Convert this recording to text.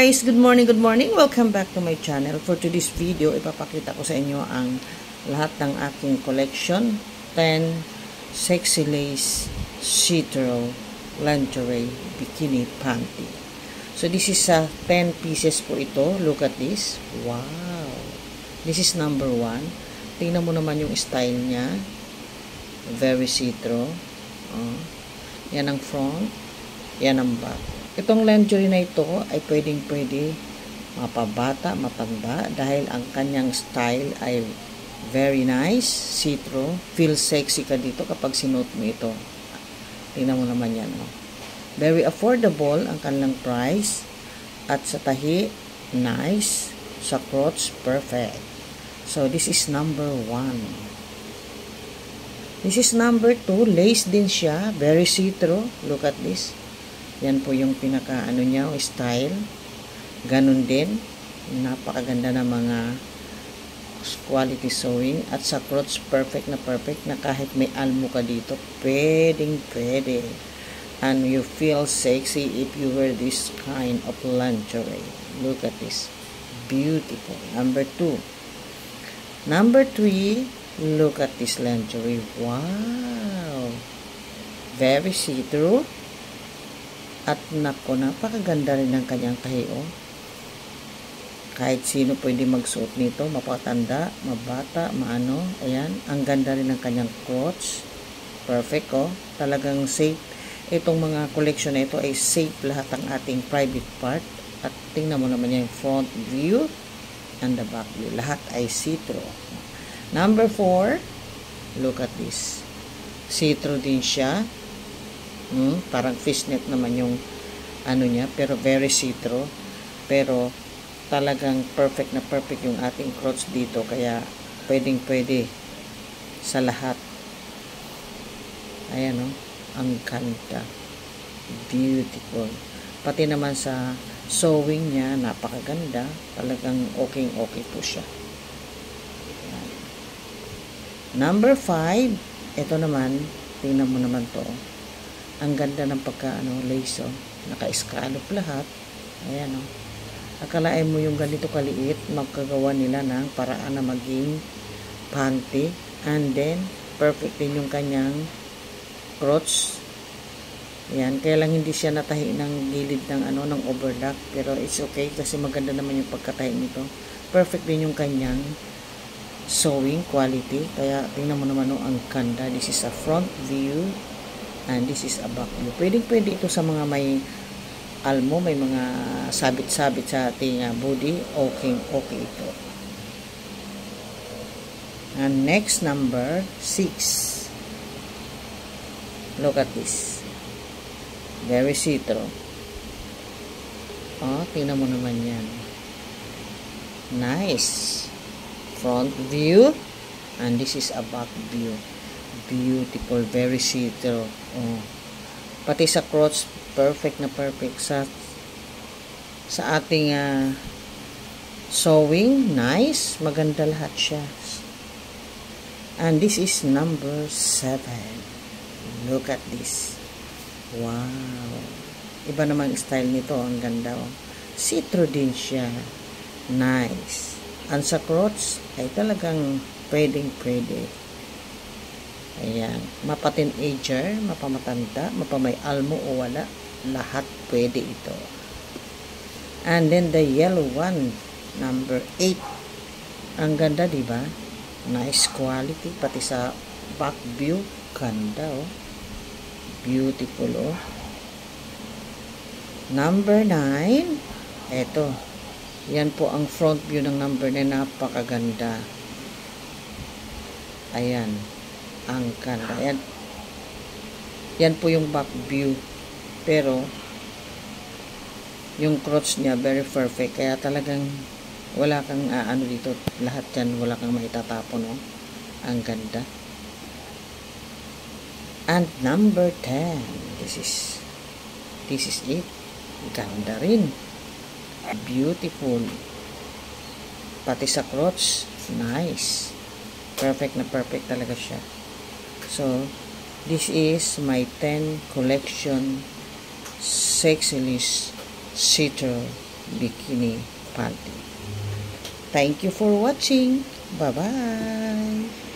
Guys, good morning, welcome back to my channel. For today's video, ipapakita ko sa inyo ang lahat ng aking collection, 10 sexy lace see-through lingerie bikini panty. So this is 10 pieces po ito. Look at this. Wow, this is number 1. Tingnan mo naman yung style niya, very see-through. Yan ang front, yan ang back. Itong lingerie na ito ay pwedeng-pwede mapabata, matanda dahil ang kanyang style ay very nice, see-through. Feel sexy ka dito kapag sinuot mo ito. Tingnan mo naman yan. Very affordable ang kanilang price at sa tahi, nice. Sa crotch, perfect. So, this is number 1. This is number 2. Lace din siya. Very see-through. Look at this. Yan po yung pinaka niya, style. Ganun din. Napakaganda ng mga quality sewing. At sa crotch, perfect na kahit may almo ka dito, pwede. And you feel sexy if you wear this kind of lingerie. Look at this. Beautiful. Number 2. Number 3, look at this lingerie. Wow. Very see-through. At nako, napakaganda rin ng kanyang tahi. Kahit sino pwede magsuot nito, mapatanda, mabata, maano. Ayan, ang ganda rin ng kanyang crotch. Perfect, Talagang safe. Itong mga collection na ito ay safe lahat ang ating private part. At tingnan mo naman yung front view and the back view. Lahat ay see-through. Number 4, look at this. See-through din siya. Parang fishnet naman yung niya, pero very see-through. Pero talagang perfect na perfect yung ating crotch dito, kaya pwedeng-pwede sa lahat. Ayan, ang ganda. Beautiful. Pati naman sa sewing niya, napakaganda. Talagang okay po siya. Ayan. Number 5, ito naman, tingnan mo naman to. Ang ganda ng lace, naka-scallop lahat. Ayan, Akalain mo yung ganito kaliit, magkagawa nila ng paraan na maging panty. And then, perfect din yung kanyang crotch. Ayan, kaya lang hindi siya natahi ng gilid ng ng overlock. Pero it's okay kasi maganda naman yung pagkatahi nito. Perfect din yung kanyang sewing quality. Kaya tingnan mo naman ang ganda. This is a front view. And this is a back view. Pwede ito sa mga may almo, may mga sabit-sabit sa ating body. Okay ito. And next, number 6. Look at this. Very see-through. Tingnan mo naman yan. Nice. Front view. And this is a back view. Beautiful, very see-through. Pati sa crotch, perfect na perfect. Sa ating sewing, nice. Maganda lahat siya. And this is number 7. Look at this. Wow. Iba namang style nito. Ang ganda. See-through din siya. Nice. And sa crotch, ay talagang pwedeng-pwede. Ayan, mapa-teenager, mapamatanda, mapamay almo o wala, lahat pwede ito. And then the yellow one, number 8. Ang ganda, diba? Nice quality, pati sa back view, ganda, beautiful, Number 9, eto. Yan po ang front view ng number 9, napakaganda. Ayan. Ang ganda. Yan po yung back view. Pero, yung crotch niya, very perfect. Kaya talagang Wala kang ano dito, lahat yan, wala kang maitatapon, no? Ang ganda. And number 10, this is it. Ganda rin. Beautiful. Pati sa crotch, nice. Perfect na perfect talaga siya. So, this is my 10 collection sexyless see-through bikini panty. Thank you for watching. Bye-bye.